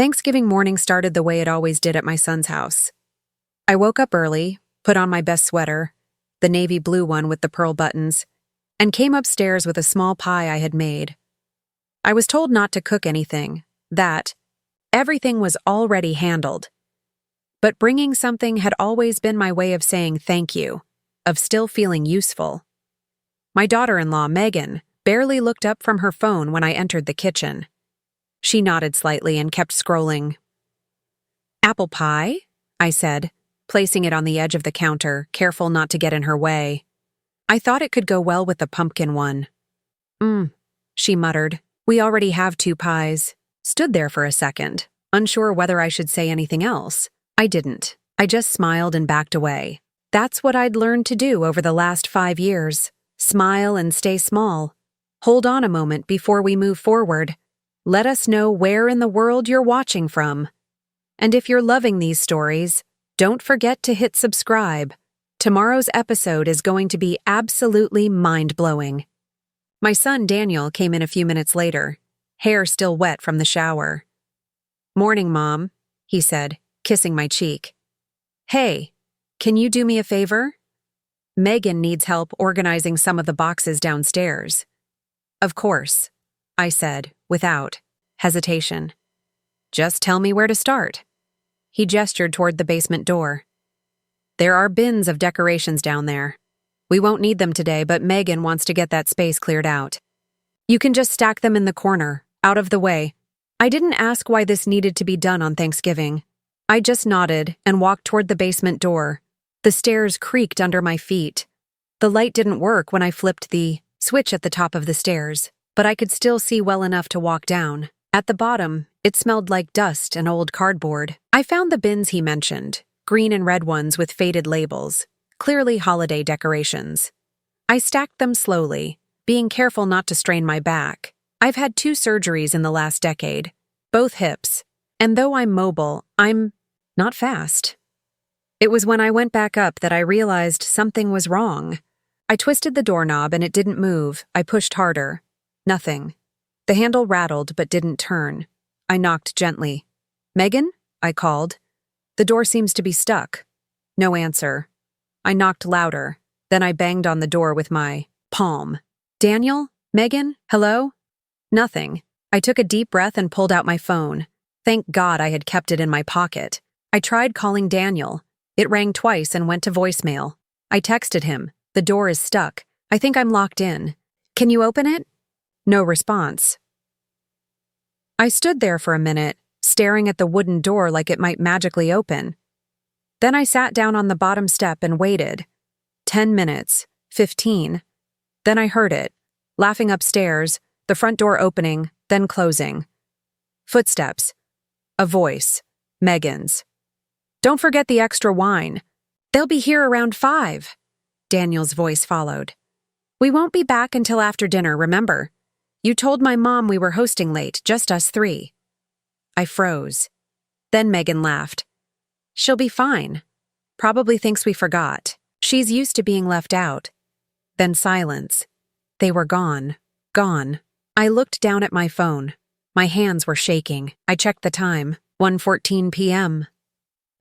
Thanksgiving morning started the way it always did at my son's house. I woke up early, put on my best sweater, the navy blue one with the pearl buttons, and came upstairs with a small pie I had made. I was told not to cook anything, that everything was already handled. But bringing something had always been my way of saying thank you, of still feeling useful. My daughter-in-law, Megan, barely looked up from her phone when I entered the kitchen. She nodded slightly and kept scrolling. "Apple pie?" I said, placing it on the edge of the counter, careful not to get in her way. I thought it could go well with the pumpkin one. She muttered. "We already have 2 pies." Stood there for a second, unsure whether I should say anything else. I didn't. I just smiled and backed away. That's what I'd learned to do over the last 5 years. Smile and stay small. Hold on a moment before we move forward. Let us know where in the world you're watching from. And if you're loving these stories, don't forget to hit subscribe. Tomorrow's episode is going to be absolutely mind-blowing. My son Daniel came in a few minutes later, hair still wet from the shower. "Morning, Mom," he said, kissing my cheek. "Hey, can you do me a favor? Megan needs help organizing some of the boxes downstairs." "Of course," I said, without hesitation. "Just tell me where to start." He gestured toward the basement door. "There are bins of decorations down there. We won't need them today, but Megan wants to get that space cleared out. You can just stack them in the corner, out of the way." I didn't ask why this needed to be done on Thanksgiving. I just nodded and walked toward the basement door. The stairs creaked under my feet. The light didn't work when I flipped the switch at the top of the stairs, but I could still see well enough to walk down. At the bottom, it smelled like dust and old cardboard. I found the bins he mentioned, green and red ones with faded labels, clearly holiday decorations. I stacked them slowly, being careful not to strain my back. I've had 2 surgeries in the last decade, both hips, and though I'm mobile, I'm not fast. It was when I went back up that I realized something was wrong. I twisted the doorknob and it didn't move. I pushed harder. Nothing. The handle rattled but didn't turn. I knocked gently. "Megan?" I called. "The door seems to be stuck." No answer. I knocked louder. Then I banged on the door with my palm. "Daniel? Megan? Hello?" Nothing. I took a deep breath and pulled out my phone. Thank God I had kept it in my pocket. I tried calling Daniel. It rang twice and went to voicemail. I texted him. "The door is stuck. I think I'm locked in. Can you open it?" No response. I stood there for a minute, staring at the wooden door like it might magically open. Then I sat down on the bottom step and waited. 10 minutes, 15. Then I heard it, laughing upstairs, the front door opening, then closing. Footsteps. A voice. Megan's. "Don't forget the extra wine. They'll be here around 5. Daniel's voice followed. "We won't be back until after dinner, remember? You told my mom we were hosting late, just us 3. I froze. Then Megan laughed. "She'll be fine. Probably thinks we forgot. She's used to being left out." Then silence. They were gone. Gone. I looked down at my phone. My hands were shaking. I checked the time. 1:14 p.m.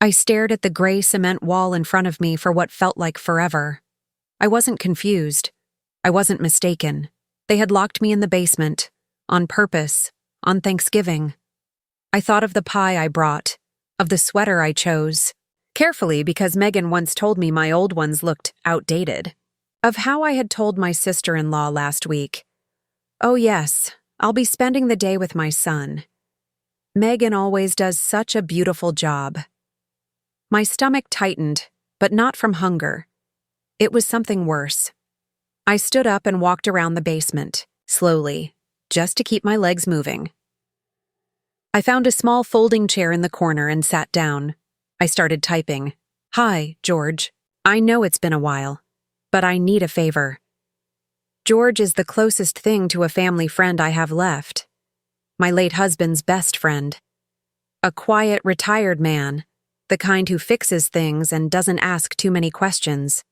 I stared at the gray cement wall in front of me for what felt like forever. I wasn't confused. I wasn't mistaken. They had locked me in the basement. On purpose. On Thanksgiving. I thought of the pie I brought. Of the sweater I chose. Carefully because Megan once told me my old ones looked outdated. Of how I had told my sister-in-law last week. Oh yes, I'll be spending the day with my son. Megan always does such a beautiful job. My stomach tightened, but not from hunger. It was something worse. I stood up and walked around the basement, slowly, just to keep my legs moving. I found a small folding chair in the corner and sat down. I started typing. "Hi, George. I know it's been a while, but I need a favor. George is the closest thing to a family friend I have left. My late husband's best friend. A quiet, retired man, the kind who fixes things and doesn't ask too many questions.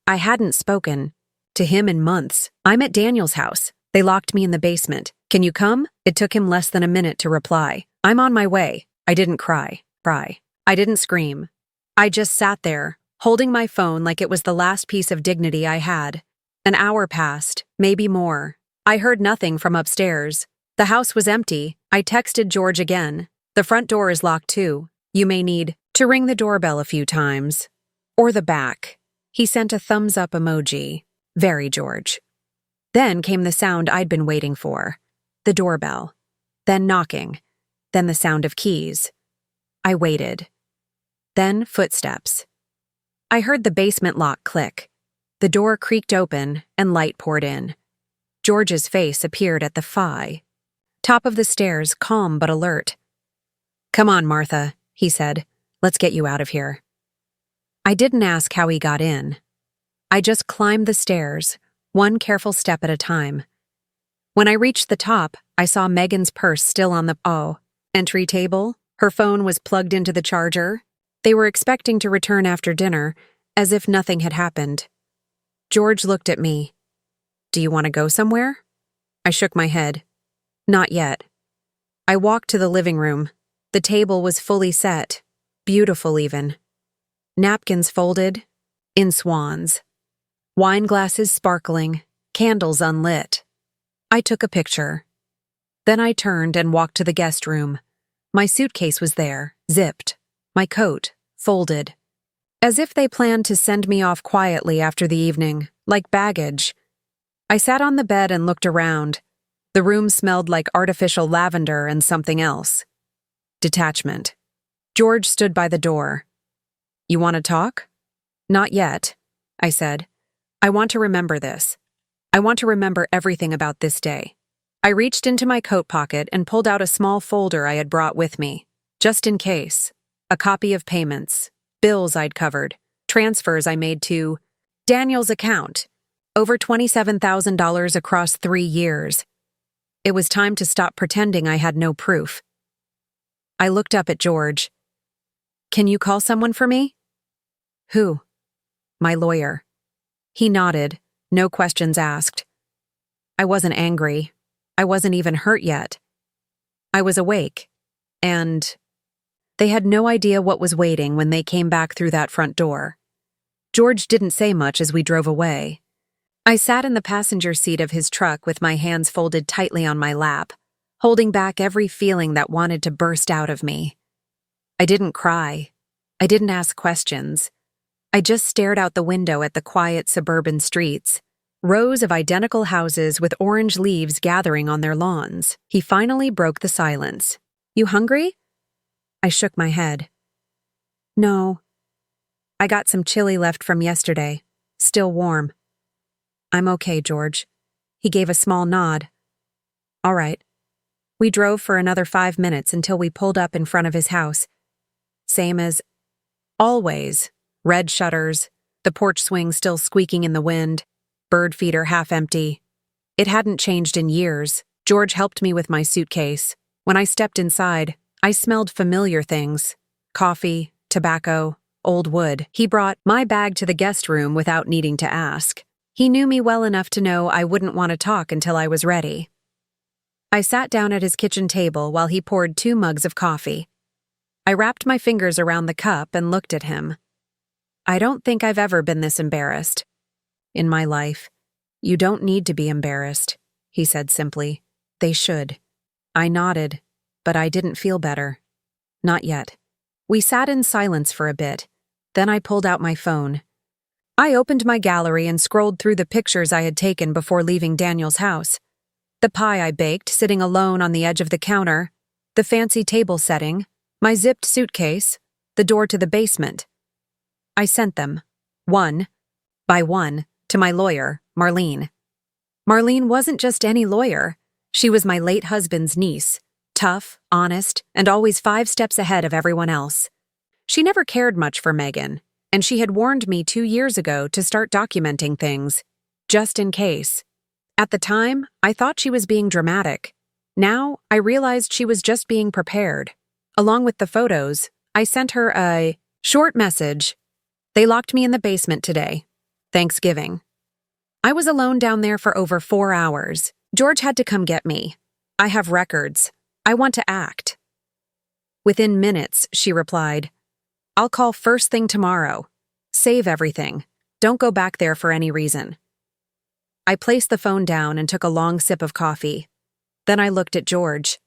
I hadn't spoken to him in months. I'm at Daniel's house, They locked me in the basement. Can you come? It took him less than a minute to reply. I'm on my way. I didn't cry. I didn't scream. I just sat there, holding my phone like it was the last piece of dignity I had. An hour passed, maybe more. I heard nothing from upstairs. The house was empty. I texted George again. The front door is locked too. You may need to ring the doorbell a few times. Or the back. He sent a thumbs up emoji. Very George. Then came the sound I'd been waiting for. The doorbell. Then knocking. Then the sound of keys. I waited. Then footsteps. I heard the basement lock click. The door creaked open and light poured in. George's face appeared at the top of the stairs, calm but alert. Come on, Martha, he said. Let's get you out of here. I didn't ask how he got in. I just climbed the stairs, one careful step at a time. When I reached the top, I saw Megan's purse still on the entry table. Her phone was plugged into the charger. They were expecting to return after dinner, as if nothing had happened. George looked at me. Do you want to go somewhere? I shook my head. Not yet. I walked to the living room. The table was fully set, beautiful even. Napkins folded, in swans. Wine glasses sparkling, candles unlit. I took a picture. Then I turned and walked to the guest room. My suitcase was there, zipped. My coat, folded. As if they planned to send me off quietly after the evening, like baggage. I sat on the bed and looked around. The room smelled like artificial lavender and something else. Detachment. George stood by the door. You want to talk? Not yet, I said. I want to remember this. I want to remember everything about this day. I reached into my coat pocket and pulled out a small folder I had brought with me, just in case. A copy of payments, bills I'd covered, transfers I made to Daniel's account. Over $27,000 across 3 years. It was time to stop pretending I had no proof. I looked up at George. Can you call someone for me? Who? My lawyer. He nodded, no questions asked. I wasn't angry. I wasn't even hurt yet. I was awake, and they had no idea what was waiting when they came back through that front door. George didn't say much as we drove away. I sat in the passenger seat of his truck with my hands folded tightly on my lap, holding back every feeling that wanted to burst out of me. I didn't cry. I didn't ask questions. I just stared out the window at the quiet suburban streets, rows of identical houses with orange leaves gathering on their lawns. He finally broke the silence. You hungry? I shook my head. No. I got some chili left from yesterday, still warm. I'm okay, George. He gave a small nod. All right. We drove for another 5 minutes until we pulled up in front of his house. Same as always. Red shutters, the porch swing still squeaking in the wind, bird feeder half empty. It hadn't changed in years. George helped me with my suitcase. When I stepped inside, I smelled familiar things. Coffee, tobacco, old wood. He brought my bag to the guest room without needing to ask. He knew me well enough to know I wouldn't want to talk until I was ready. I sat down at his kitchen table while he poured 2 mugs of coffee. I wrapped my fingers around the cup and looked at him. I don't think I've ever been this embarrassed. In my life. You don't need to be embarrassed, he said simply. They should. I nodded, but I didn't feel better. Not yet. We sat in silence for a bit. Then I pulled out my phone. I opened my gallery and scrolled through the pictures I had taken before leaving Daniel's house. The pie I baked sitting alone on the edge of the counter, the fancy table setting, my zipped suitcase, the door to the basement. I sent them, one by one, to my lawyer, Marlene. Marlene wasn't just any lawyer. She was my late husband's niece, tough, honest, and always 5 steps ahead of everyone else. She never cared much for Megan, and she had warned me 2 years ago to start documenting things, just in case. At the time, I thought she was being dramatic. Now, I realized she was just being prepared. Along with the photos, I sent her a short message. They locked me in the basement today. Thanksgiving. I was alone down there for over 4 hours. George had to come get me. I have records. I want to act. Within minutes, she replied, I'll call first thing tomorrow. Save everything. Don't go back there for any reason. I placed the phone down and took a long sip of coffee. Then I looked at George.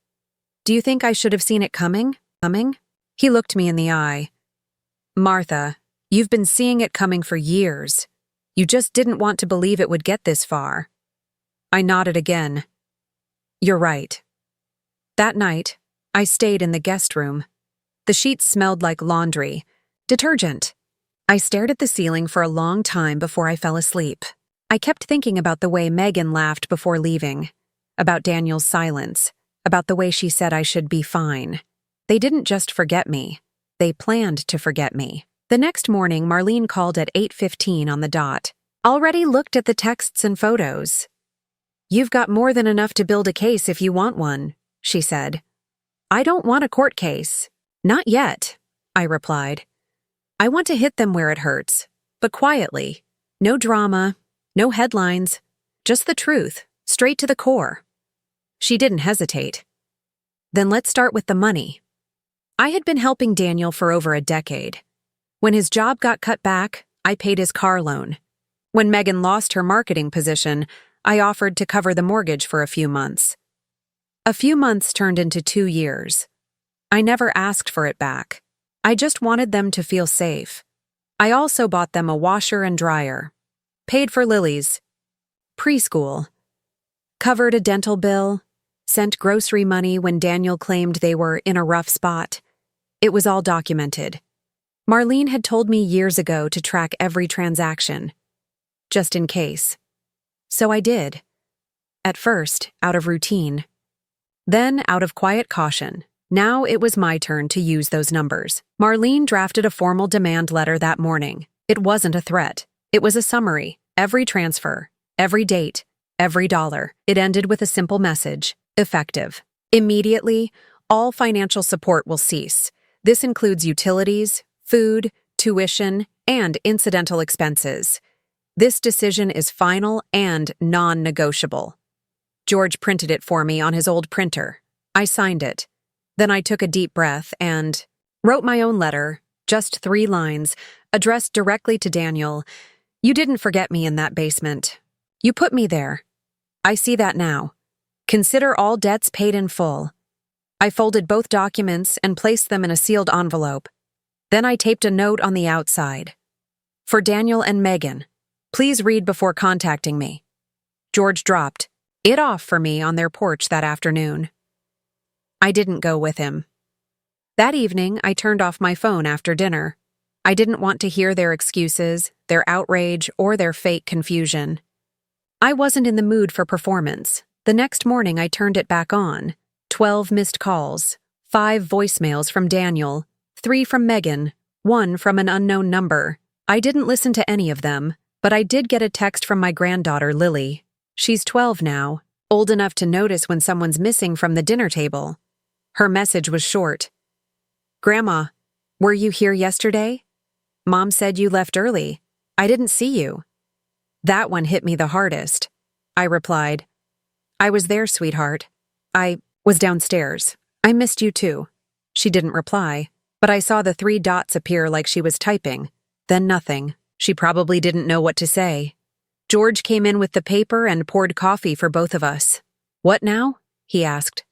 Do you think I should have seen it coming? He looked me in the eye. Martha, you've been seeing it coming for years. You just didn't want to believe it would get this far. I nodded again. You're right. That night, I stayed in the guest room. The sheets smelled like laundry, detergent. I stared at the ceiling for a long time before I fell asleep. I kept thinking about the way Megan laughed before leaving, about Daniel's silence, about the way she said I should be fine. They didn't just forget me. They planned to forget me. The next morning, Marlene called at 8:15 on the dot. Already looked at the texts and photos. You've got more than enough to build a case if you want one, she said. I don't want a court case. Not yet, I replied. I want to hit them where it hurts, but quietly. No drama, no headlines, just the truth, straight to the core. She didn't hesitate. Then let's start with the money. I had been helping Daniel for over a decade. When his job got cut back, I paid his car loan. When Megan lost her marketing position, I offered to cover the mortgage for a few months. A few months turned into 2 years. I never asked for it back. I just wanted them to feel safe. I also bought them a washer and dryer, paid for Lily's preschool, covered a dental bill, sent grocery money when Daniel claimed they were in a rough spot. It was all documented. Marlene had told me years ago to track every transaction, just in case. So I did. At first, out of routine. Then, out of quiet caution. Now it was my turn to use those numbers. Marlene drafted a formal demand letter that morning. It wasn't a threat. It was a summary. Every transfer, every date, every dollar. It ended with a simple message. Effective. Immediately, all financial support will cease. This includes utilities, food, tuition, and incidental expenses. This decision is final and non-negotiable. George printed it for me on his old printer. I signed it. Then I took a deep breath and wrote my own letter, just 3 lines, addressed directly to Daniel. You didn't forget me in that basement. You put me there. I see that now. Consider all debts paid in full. I folded both documents and placed them in a sealed envelope. Then I taped a note on the outside. For Daniel and Megan, please read before contacting me. George dropped it off for me on their porch that afternoon. I didn't go with him. That evening, I turned off my phone after dinner. I didn't want to hear their excuses, their outrage, or their fake confusion. I wasn't in the mood for performance. The next morning, I turned it back on. 12 missed calls, 5 voicemails from Daniel, 3 from Megan, 1 from an unknown number. I didn't listen to any of them, but I did get a text from my granddaughter, Lily. She's 12 now, old enough to notice when someone's missing from the dinner table. Her message was short. Grandma, were you here yesterday? Mom said you left early. I didn't see you. That one hit me the hardest. I replied, I was there, sweetheart. I was downstairs. I missed you too. She didn't reply, but I saw the 3 dots appear like she was typing. Then nothing. She probably didn't know what to say. George came in with the paper and poured coffee for both of us. What now? He asked.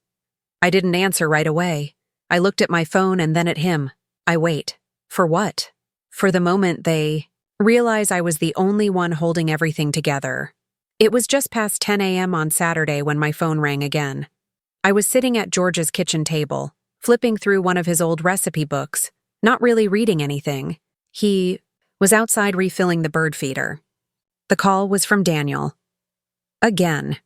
I didn't answer right away. I looked at my phone and then at him. I wait. For what? For the moment they realize I was the only one holding everything together. It was just past 10 a.m. on Saturday when my phone rang again. I was sitting at George's kitchen table, flipping through one of his old recipe books, not really reading anything. He was outside refilling the bird feeder. The call was from Daniel. Again.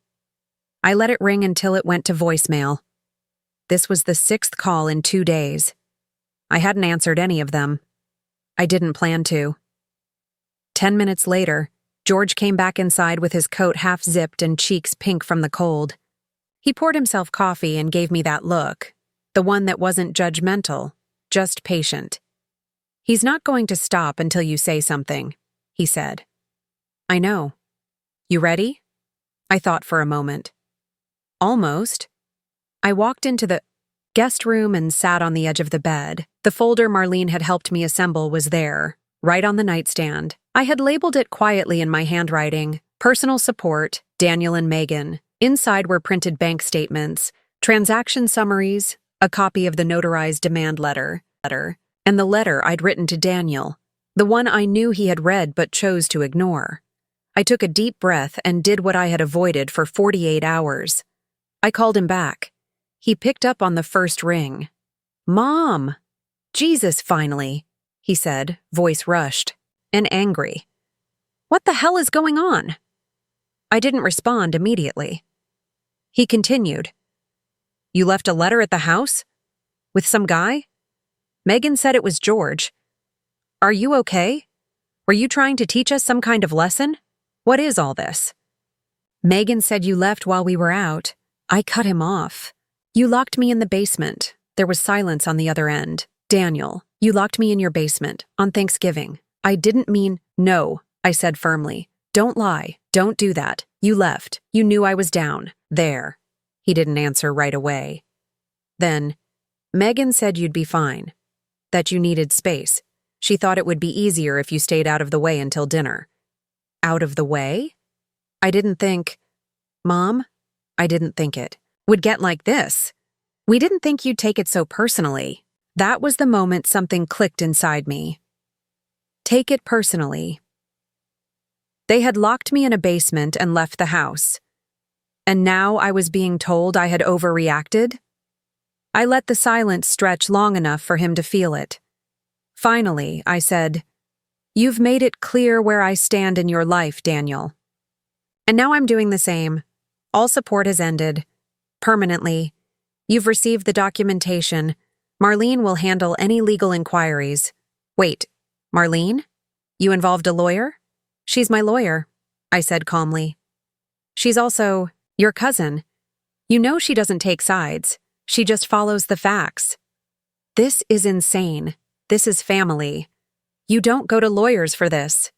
I let it ring until it went to voicemail. This was the 6th call in 2 days. I hadn't answered any of them. I didn't plan to. 10 minutes later, George came back inside with his coat half-zipped and cheeks pink from the cold. He poured himself coffee and gave me that look, the one that wasn't judgmental, just patient. He's not going to stop until you say something, he said. I know. You ready? I thought for a moment. Almost. I walked into the guest room and sat on the edge of the bed. The folder Marlene had helped me assemble was there, right on the nightstand. I had labeled it quietly in my handwriting, Personal Support, Daniel and Megan. Inside were printed bank statements, transaction summaries, a copy of the notarized demand letter, and the letter I'd written to Daniel, the one I knew he had read but chose to ignore. I took a deep breath and did what I had avoided for 48 hours. I called him back. He picked up on the first ring. "Mom!" "Jesus, finally," he said, voice rushed and angry. "What the hell is going on?" I didn't respond immediately. He continued. "You left a letter at the house? With some guy? Megan said it was George. Are you okay? Were you trying to teach us some kind of lesson? What is all this?" "Megan said you left while we were out." I cut him off. "You locked me in the basement." There was silence on the other end. "Daniel, you locked me in your basement on Thanksgiving." "I didn't mean—" "No," I said firmly. "Don't lie. Don't do that. You left. You knew I was down. There." He didn't answer right away. Then, "Megan said you'd be fine. That you needed space. She thought it would be easier if you stayed out of the way until dinner." "Out of the way?" I didn't think— "Mom, I didn't think it would get like this. We didn't think you'd take it so personally." That was the moment something clicked inside me. Take it personally. They had locked me in a basement and left the house. And now I was being told I had overreacted? I let the silence stretch long enough for him to feel it. Finally, I said, "You've made it clear where I stand in your life, Daniel. And now I'm doing the same. All support has ended. Permanently. You've received the documentation. Marlene will handle any legal inquiries." "Wait, Marlene? You involved a lawyer?" "She's my lawyer," I said calmly. "She's also your cousin. You know she doesn't take sides. She just follows the facts." "This is insane. This is family. You don't go to lawyers for this."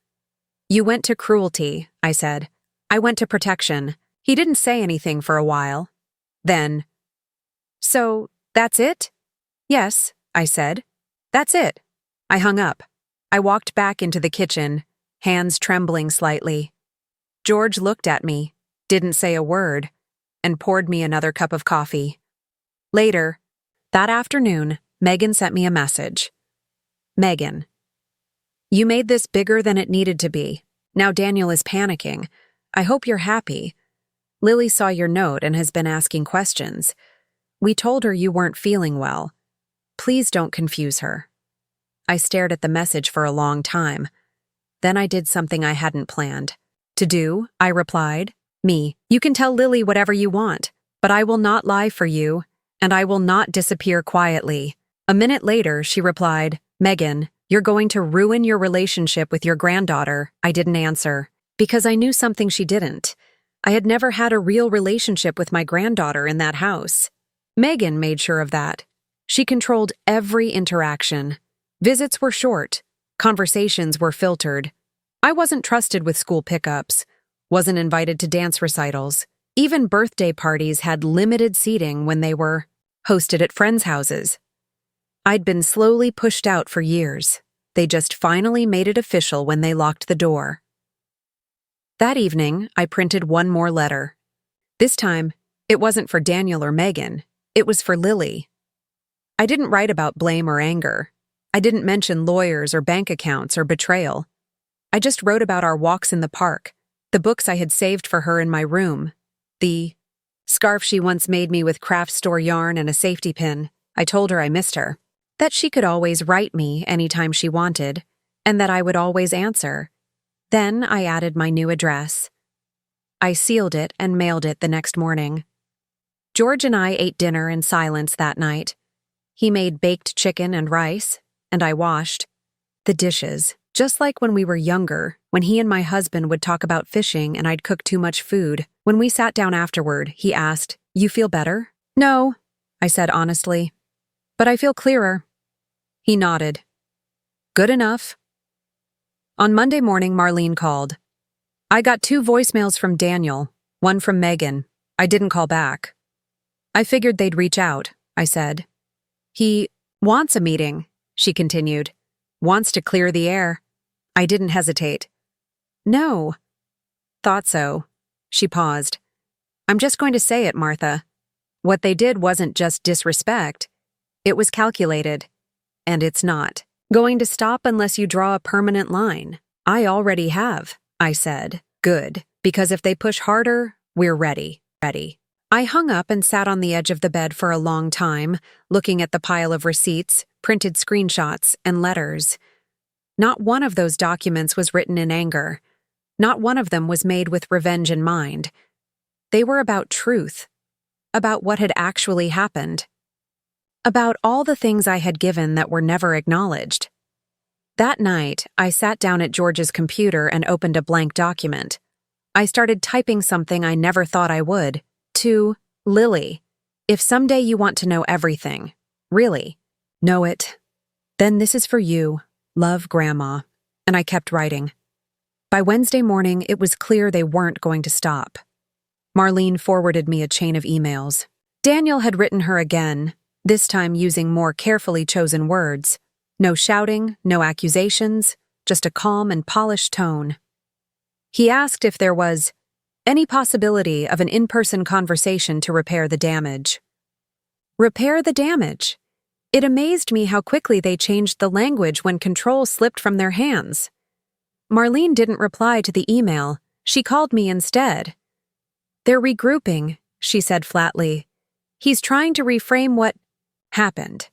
"You went to cruelty," I said. "I went to protection." He didn't say anything for a while. Then, "So, that's it?" "Yes," I said. "That's it." I hung up. I walked back into the kitchen, hands trembling slightly. George looked at me, didn't say a word, and poured me another cup of coffee. Later, that afternoon, Megan sent me a message. "Megan, you made this bigger than it needed to be. Now Daniel is panicking. I hope you're happy. Lily saw your note and has been asking questions. We told her you weren't feeling well. Please don't confuse her." I stared at the message for a long time. Then I did something I hadn't planned to do. I replied, "Me, you can tell Lily whatever you want, but I will not lie for you, and I will not disappear quietly." A minute later, she replied, "Megan, you're going to ruin your relationship with your granddaughter." I didn't answer, because I knew something she didn't. I had never had a real relationship with my granddaughter in that house. Megan made sure of that. She controlled every interaction. Visits were short. Conversations were filtered. I wasn't trusted with school pickups, wasn't invited to dance recitals. Even birthday parties had limited seating when they were hosted at friends' houses. I'd been slowly pushed out for years. They just finally made it official when they locked the door. That evening, I printed one more letter. This time, it wasn't for Daniel or Megan. It was for Lily. I didn't write about blame or anger. I didn't mention lawyers or bank accounts or betrayal. I just wrote about our walks in the park, the books I had saved for her in my room, the scarf she once made me with craft store yarn and a safety pin. I told her I missed her, that she could always write me anytime she wanted, and that I would always answer. Then I added my new address. I sealed it and mailed it the next morning. George and I ate dinner in silence that night. He made baked chicken and rice, and I washed the dishes, just like when we were younger, when he and my husband would talk about fishing and I'd cook too much food. When we sat down afterward, he asked, "You feel better?" "No," I said honestly, "but I feel clearer." He nodded. "Good enough." On Monday morning, Marlene called. I got 2 voicemails from Daniel, one from Megan. I didn't call back. I figured they'd reach out, I said. He wants a meeting, she continued. Wants to clear the air. I didn't hesitate. No. Thought so. She paused. I'm just going to say it, Martha. What they did wasn't just disrespect. It was calculated. And it's not going to stop unless you draw a permanent line. I already have, I said. Good, because if they push harder, we're ready. I hung up and sat on the edge of the bed for a long time, looking at the pile of receipts, printed screenshots, and letters. Not one of those documents was written in anger. Not one of them was made with revenge in mind. They were about truth, about what had actually happened, about all the things I had given that were never acknowledged. That night, I sat down at George's computer and opened a blank document. I started typing something I never thought I would. To Lily, if someday you want to know everything, really, know it, then this is for you. Love, Grandma. And I kept writing. By Wednesday morning, it was clear they weren't going to stop. Marlene forwarded me a chain of emails. Daniel had written her again, this time using more carefully chosen words. No shouting, no accusations, just a calm and polished tone. He asked if there was any possibility of an in-person conversation to repair the damage. Repair the damage? It amazed me how quickly they changed the language when control slipped from their hands. Marlene didn't reply to the email. She called me instead. They're regrouping, she said flatly. He's trying to reframe what happened.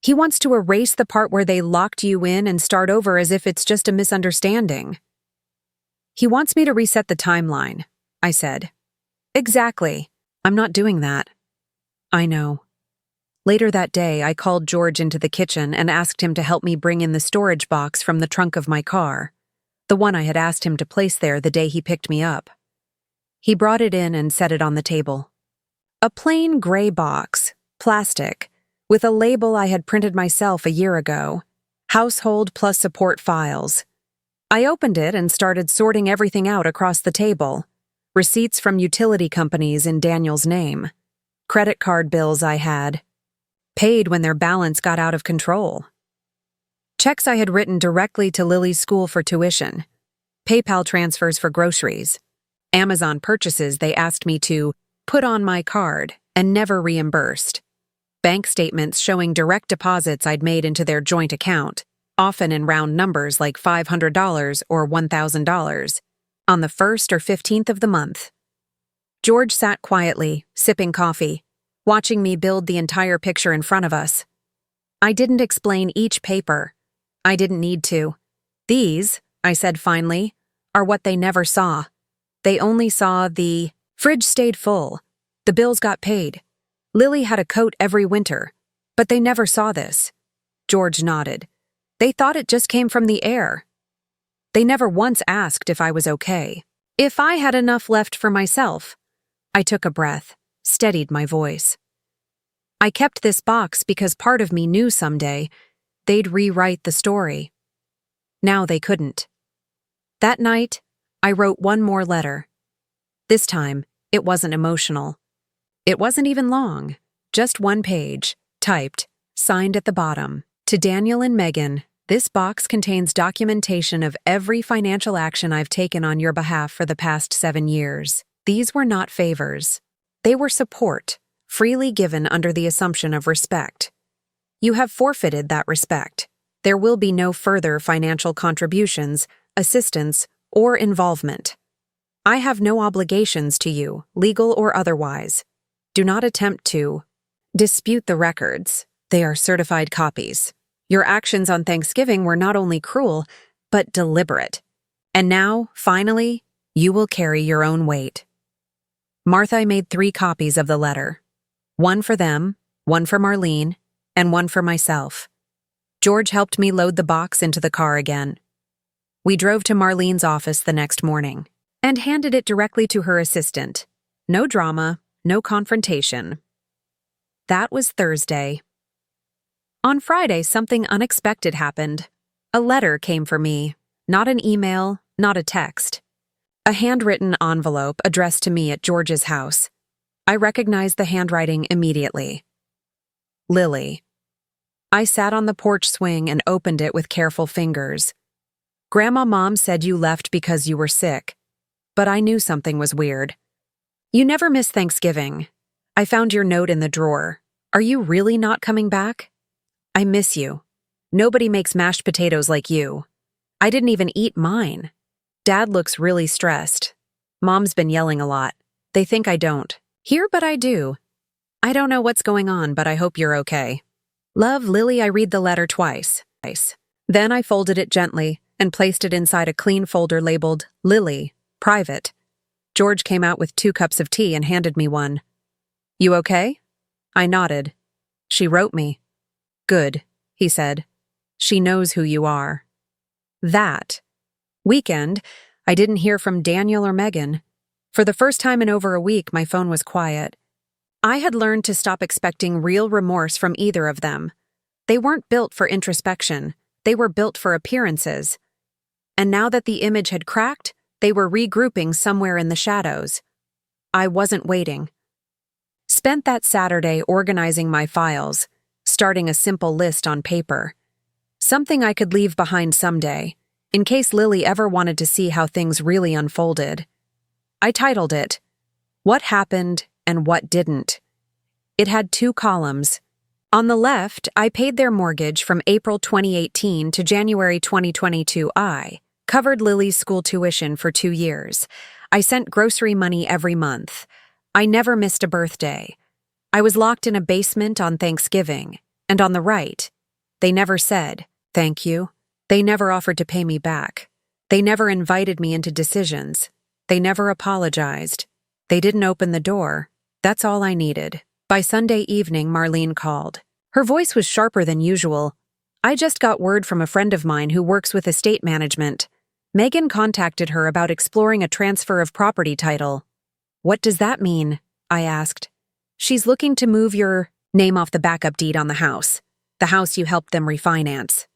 He wants to erase the part where they locked you in and start over as if it's just a misunderstanding. He wants me to reset the timeline, I said. Exactly. I'm not doing that. I know. Later that day, I called George into the kitchen and asked him to help me bring in the storage box from the trunk of my car, the one I had asked him to place there the day he picked me up. He brought it in and set it on the table. A plain gray box, plastic, with a label I had printed myself a year ago, Household plus Support Files. I opened it and started sorting everything out across the table. Receipts from utility companies in Daniel's name. Credit card bills I had. Paid when their balance got out of control. Checks I had written directly to Lily's school for tuition. PayPal transfers for groceries. Amazon purchases they asked me to put on my card and never reimbursed. Bank statements showing direct deposits I'd made into their joint account, often in round numbers like $500 or $1,000, on the 1st or 15th of the month. George sat quietly, sipping coffee, watching me build the entire picture in front of us. I didn't explain each paper. I didn't need to. These, I said finally, are what they never saw. They only saw the fridge stayed full. The bills got paid. Lily had a coat every winter, but they never saw this. George nodded. They thought it just came from the air. They never once asked if I was okay, if I had enough left for myself. I took a breath, steadied my voice. I kept this box because part of me knew someday they'd rewrite the story. Now they couldn't. That night, I wrote one more letter. This time, it wasn't emotional. It wasn't even long, just one page, typed, signed at the bottom. To Daniel and Megan, this box contains documentation of every financial action I've taken on your behalf for the past 7 years. These were not favors. They were support, freely given under the assumption of respect. You have forfeited that respect. There will be no further financial contributions, assistance, or involvement. I have no obligations to you, legal or otherwise. Do not attempt to dispute the records. They are certified copies. Your actions on Thanksgiving were not only cruel, but deliberate. And now, finally, you will carry your own weight. Martha made 3 copies of the letter. One for them, one for Marlene, and one for myself. George helped me load the box into the car again. We drove to Marlene's office the next morning and handed it directly to her assistant. No drama, no confrontation. That was Thursday. On Friday, something unexpected happened. A letter came for me, not an email, not a text. A handwritten envelope addressed to me at George's house. I recognized the handwriting immediately. Lily. I sat on the porch swing and opened it with careful fingers. Mom said you left because you were sick, but I knew something was weird. You never miss Thanksgiving. I found your note in the drawer. Are you really not coming back? I miss you. Nobody makes mashed potatoes like you. I didn't even eat mine. Dad looks really stressed. Mom's been yelling a lot. They think I don't. Here, but I do. I don't know what's going on, but I hope you're okay. Love, Lily. I read the letter twice. Then I folded it gently and placed it inside a clean folder labeled Lily, Private. George came out with 2 cups of tea and handed me one. You okay? I nodded. She wrote me. Good, he said. She knows who you are. That weekend, I didn't hear from Daniel or Megan. For the first time in over a week, my phone was quiet. I had learned to stop expecting real remorse from either of them. They weren't built for introspection. They were built for appearances. And now that the image had cracked, they were regrouping somewhere in the shadows. I wasn't waiting. Spent that Saturday organizing my files, starting a simple list on paper. Something I could leave behind someday, in case Lily ever wanted to see how things really unfolded. I titled it, What Happened and What Didn't. It had 2 columns. On the left, I paid their mortgage from April 2018 to January 2022. I covered Lily's school tuition for 2 years. I sent grocery money every month. I never missed a birthday. I was locked in a basement on Thanksgiving. And on the right, they never said, thank you. They never offered to pay me back. They never invited me into decisions. They never apologized. They didn't open the door. That's all I needed. By Sunday evening, Marlene called. Her voice was sharper than usual. I just got word from a friend of mine who works with estate management. Megan contacted her about exploring a transfer of property title. What does that mean? I asked. She's looking to move your name off the backup deed on the house you helped them refinance.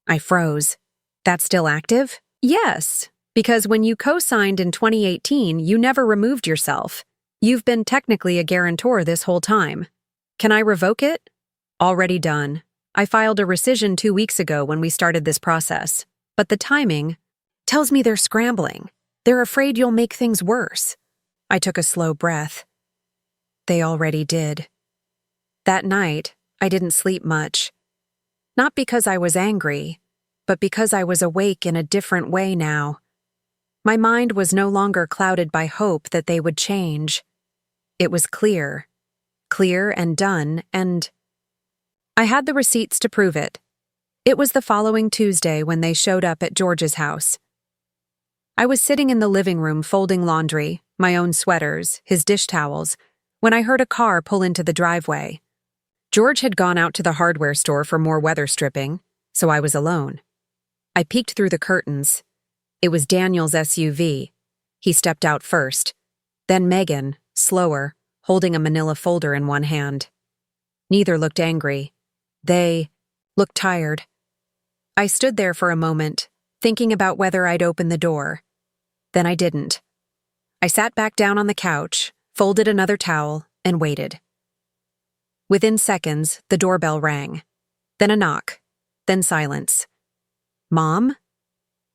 I froze. That's still active? Yes, because when you co-signed in 2018, you never removed yourself. You've been technically a guarantor this whole time. Can I revoke it? Already done. I filed a rescission 2 weeks ago when we started this process. But the timing tells me they're scrambling. They're afraid you'll make things worse. I took a slow breath. They already did. That night, I didn't sleep much. Not because I was angry, but because I was awake in a different way now. My mind was no longer clouded by hope that they would change. It was clear and done, and I had the receipts to prove it. It was the following Tuesday when they showed up at George's house. I was sitting in the living room folding laundry, my own sweaters, his dish towels, when I heard a car pull into the driveway. George had gone out to the hardware store for more weather stripping, so I was alone. I peeked through the curtains. It was Daniel's SUV. He stepped out first. Then Megan, slower, holding a manila folder in one hand. Neither looked angry. They looked tired. I stood there for a moment, thinking about whether I'd open the door. Then I didn't. I sat back down on the couch, folded another towel, and waited. Within seconds, the doorbell rang. Then a knock. Then silence. Mom?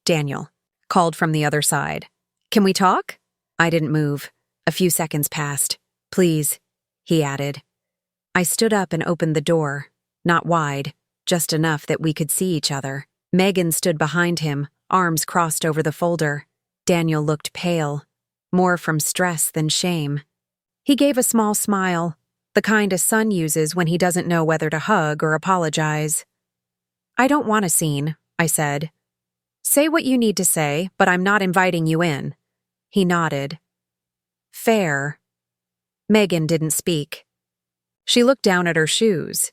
Daniel called from the other side. Can we talk? I didn't move. A few seconds passed. Please, he added. I stood up and opened the door, not wide, just enough that we could see each other. Megan stood behind him, arms crossed over the folder. Daniel looked pale, more from stress than shame. He gave a small smile, the kind a son uses when he doesn't know whether to hug or apologize. I don't want a scene, I said. Say what you need to say, but I'm not inviting you in. He nodded. Fair. Megan didn't speak. She looked down at her shoes.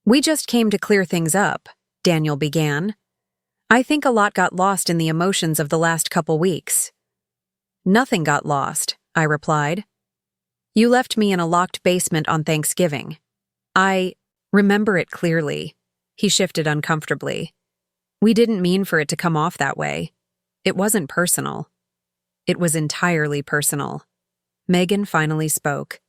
We just came to clear things up, Daniel began. I think a lot got lost in the emotions of the last couple weeks. Nothing got lost, I replied. You left me in a locked basement on Thanksgiving. I remember it clearly. He shifted uncomfortably. We didn't mean for it to come off that way. It wasn't personal. It was entirely personal. Megan finally spoke.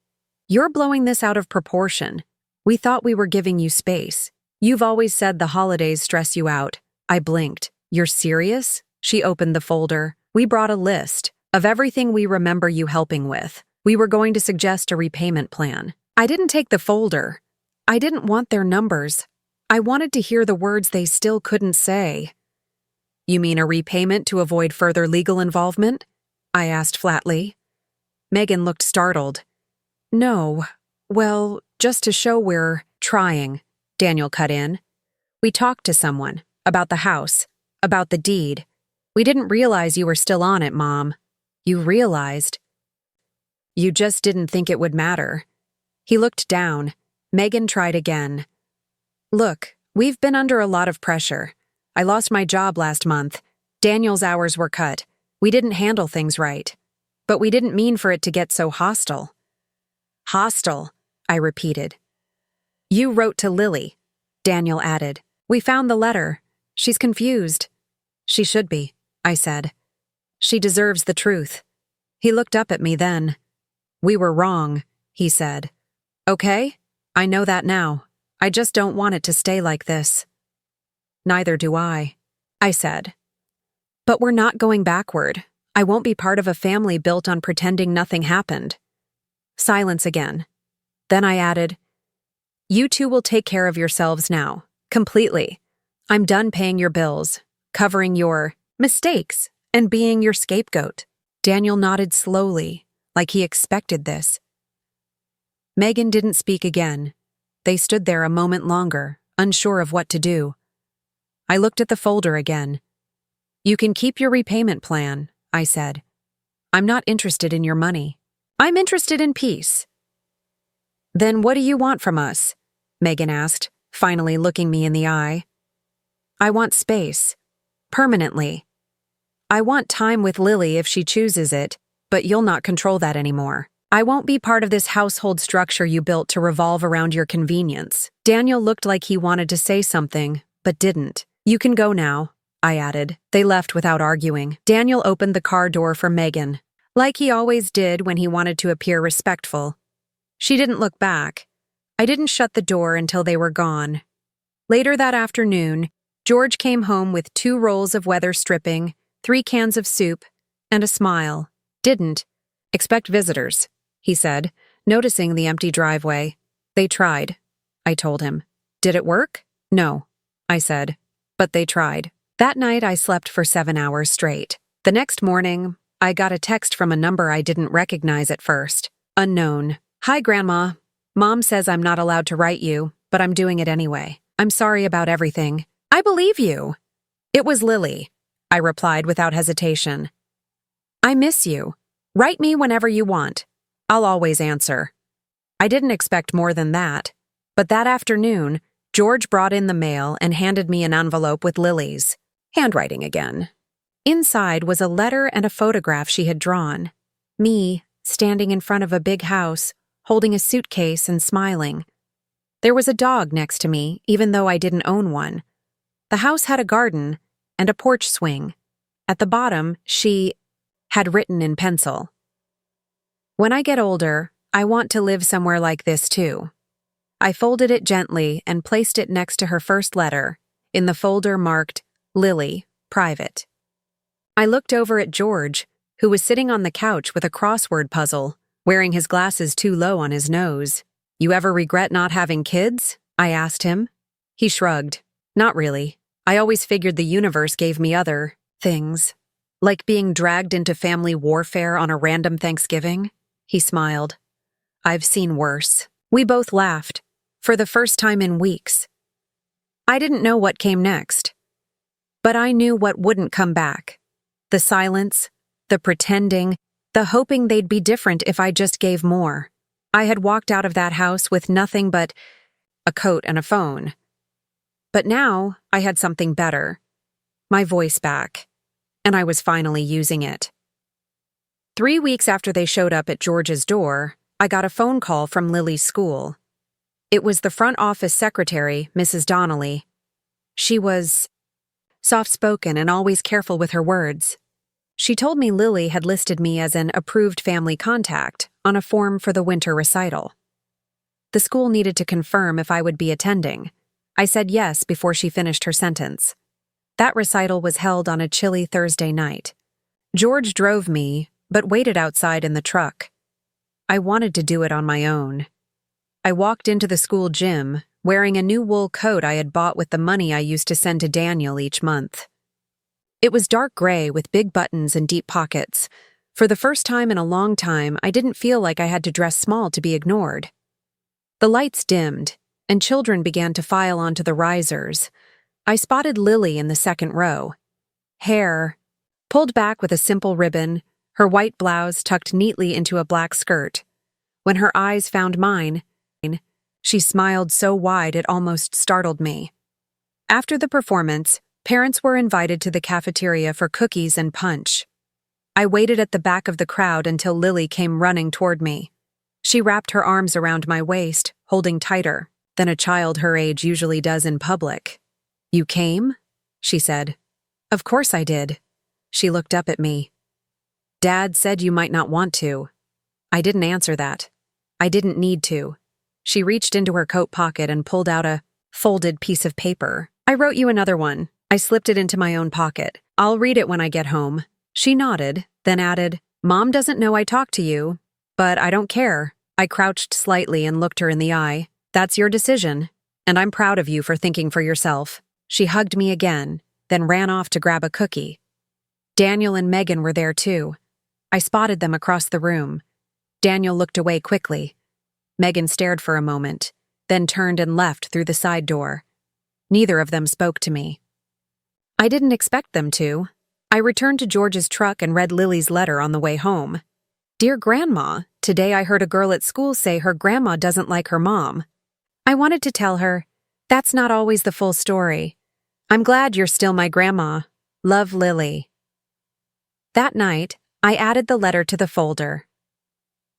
You're blowing this out of proportion. We thought we were giving you space. You've always said the holidays stress you out. I blinked. You're serious? She opened the folder. We brought a list of everything we remember you helping with. We were going to suggest a repayment plan. I didn't take the folder. I didn't want their numbers. I wanted to hear the words they still couldn't say. You mean a repayment to avoid further legal involvement? I asked flatly. Megan looked startled. No. Well, just to show we're trying, Daniel cut in. We talked to someone about the house, about the deed. We didn't realize you were still on it, Mom. You realized. You just didn't think it would matter. He looked down. Megan tried again. Look, we've been under a lot of pressure. I lost my job last month. Daniel's hours were cut. We didn't handle things right. But we didn't mean for it to get so hostile. Hostile, I repeated. You wrote to Lily, Daniel added. We found the letter. She's confused. She should be, I said. She deserves the truth. He looked up at me then. We were wrong, he said. Okay, I know that now. I just don't want it to stay like this. Neither do I said. But we're not going backward. I won't be part of a family built on pretending nothing happened. Silence again. Then I added, You two will take care of yourselves now, completely. I'm done paying your bills, covering your mistakes, and being your scapegoat. Daniel nodded slowly, like he expected this. Megan didn't speak again. They stood there a moment longer, unsure of what to do. I looked at the folder again. You can keep your repayment plan, I said. I'm not interested in your money. I'm interested in peace. Then what do you want from us? Megan asked, finally looking me in the eye. I want space. Permanently. I want time with Lily if she chooses it, but you'll not control that anymore. I won't be part of this household structure you built to revolve around your convenience. Daniel looked like he wanted to say something, but didn't. You can go now, I added. They left without arguing. Daniel opened the car door for Megan, like he always did when he wanted to appear respectful. She didn't look back. I didn't shut the door until they were gone. Later that afternoon, George came home with 2 rolls of weather stripping, 3 cans of soup, and a smile. Didn't expect visitors, he said, noticing the empty driveway. They tried, I told him. Did it work? No, I said, but they tried. That night I slept for 7 hours straight. The next morning, I got a text from a number I didn't recognize at first. Unknown. Hi, Grandma. Mom says I'm not allowed to write you, but I'm doing it anyway. I'm sorry about everything. I believe you. It was Lily, I replied without hesitation. I miss you. Write me whenever you want. I'll always answer. I didn't expect more than that, but that afternoon, George brought in the mail and handed me an envelope with Lily's handwriting again. Inside was a letter and a photograph she had drawn. Me, standing in front of a big house, holding a suitcase and smiling. There was a dog next to me, even though I didn't own one. The house had a garden and a porch swing. At the bottom, she had written in pencil. When I get older, I want to live somewhere like this too. I folded it gently and placed it next to her first letter, in the folder marked Lily, Private. I looked over at George, who was sitting on the couch with a crossword puzzle, wearing his glasses too low on his nose. You ever regret not having kids? I asked him. He shrugged. Not really. I always figured the universe gave me other things, like being dragged into family warfare on a random Thanksgiving. He smiled. I've seen worse. We both laughed, for the first time in weeks. I didn't know what came next, but I knew what wouldn't come back. The silence, the pretending, the hoping they'd be different if I just gave more. I had walked out of that house with nothing but a coat and a phone. But now I had something better, my voice back, and I was finally using it. 3 weeks after they showed up at George's door, I got a phone call from Lily's school. It was the front office secretary, Mrs. Donnelly. She was soft-spoken and always careful with her words. She told me Lily had listed me as an approved family contact on a form for the winter recital. The school needed to confirm if I would be attending. I said yes before she finished her sentence. That recital was held on a chilly Thursday night. George drove me, but waited outside in the truck. I wanted to do it on my own. I walked into the school gym, wearing a new wool coat I had bought with the money I used to send to Daniel each month. It was dark gray with big buttons and deep pockets. For the first time in a long time, I didn't feel like I had to dress small to be ignored. The lights dimmed, and children began to file onto the risers. I spotted Lily in the second row. Hair pulled back with a simple ribbon, her white blouse tucked neatly into a black skirt. When her eyes found mine, she smiled so wide it almost startled me. After the performance, parents were invited to the cafeteria for cookies and punch. I waited at the back of the crowd until Lily came running toward me. She wrapped her arms around my waist, holding tighter than a child her age usually does in public. "You came?" she said. "Of course I did." She looked up at me. "Dad said you might not want to." I didn't answer that. I didn't need to. She reached into her coat pocket and pulled out a folded piece of paper. "I wrote you another one." I slipped it into my own pocket. "I'll read it when I get home." She nodded, then added, "Mom doesn't know I talked to you, but I don't care." I crouched slightly and looked her in the eye. "That's your decision, and I'm proud of you for thinking for yourself." She hugged me again, then ran off to grab a cookie. Daniel and Megan were there too. I spotted them across the room. Daniel looked away quickly. Megan stared for a moment, then turned and left through the side door. Neither of them spoke to me. I didn't expect them to. I returned to George's truck and read Lily's letter on the way home. "Dear Grandma, today I heard a girl at school say her grandma doesn't like her mom. I wanted to tell her, that's not always the full story. I'm glad you're still my grandma. Love, Lily." That night, I added the letter to the folder.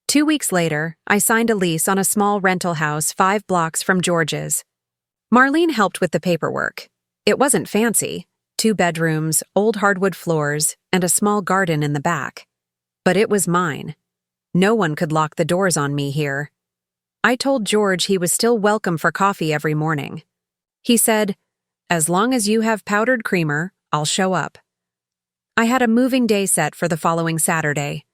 2 weeks later, I signed a lease on a small rental house 5 blocks from George's. Marlene helped with the paperwork. It wasn't fancy. 2 bedrooms, old hardwood floors, and a small garden in the back. But it was mine. No one could lock the doors on me here. I told George he was still welcome for coffee every morning. He said, "As long as you have powdered creamer, I'll show up." I had a moving day set for the following Saturday.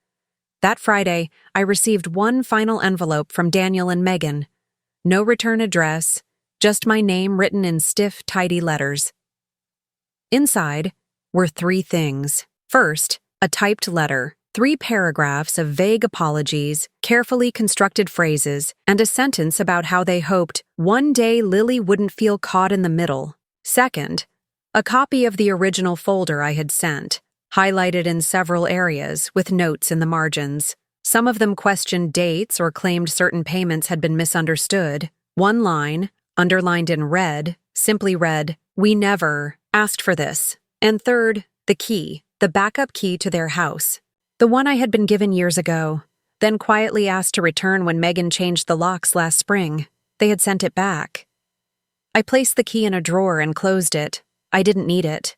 That Friday, I received one final envelope from Daniel and Megan. No return address, just my name written in stiff, tidy letters. Inside were 3 things. First, a typed letter, 3 paragraphs of vague apologies, carefully constructed phrases, and a sentence about how they hoped one day Lily wouldn't feel caught in the middle. Second, a copy of the original folder I had sent, highlighted in several areas with notes in the margins. Some of them questioned dates or claimed certain payments had been misunderstood. One line, underlined in red, simply read, "We never asked for this." And third, the key, the backup key to their house. The one I had been given years ago, then quietly asked to return when Megan changed the locks last spring. They had sent it back. I placed the key in a drawer and closed it. I didn't need it.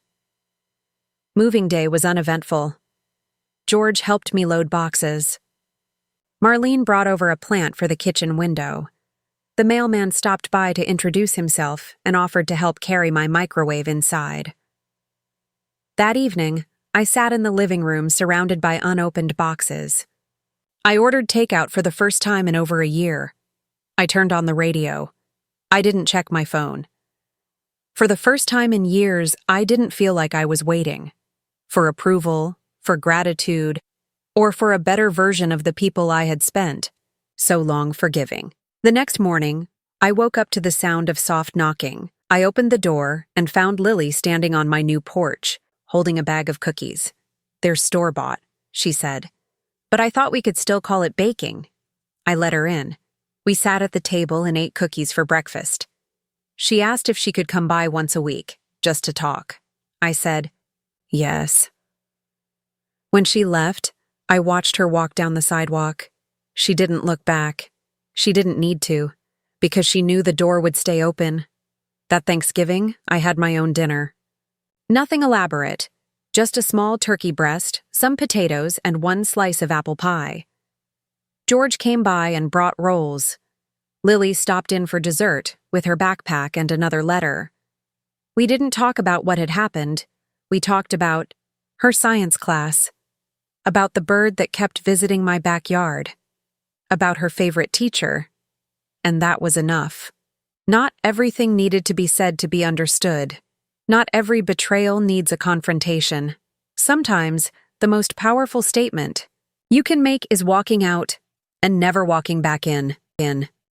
Moving day was uneventful. George helped me load boxes. Marlene brought over a plant for the kitchen window. The mailman stopped by to introduce himself and offered to help carry my microwave inside. That evening, I sat in the living room surrounded by unopened boxes. I ordered takeout for the first time in over a year. I turned on the radio. I didn't check my phone. For the first time in years, I didn't feel like I was waiting. For approval, for gratitude, or for a better version of the people I had spent so long forgiving. The next morning, I woke up to the sound of soft knocking. I opened the door and found Lily standing on my new porch, holding a bag of cookies. "They're store-bought," she said. "But I thought we could still call it baking." I let her in. We sat at the table and ate cookies for breakfast. She asked if she could come by once a week, just to talk. I said, "Yes." When she left, I watched her walk down the sidewalk. She didn't look back. She didn't need to, because she knew the door would stay open. That Thanksgiving, I had my own dinner. Nothing elaborate, Just a small turkey breast, some potatoes, and one slice of apple pie. George came by and brought rolls. Lily stopped in for dessert, with her backpack and another letter. We didn't talk about what had happened. We talked about her science class, about the bird that kept visiting my backyard, about her favorite teacher, and that was enough. Not everything needed to be said to be understood. Not every betrayal needs a confrontation. Sometimes, the most powerful statement you can make is walking out and never walking back in.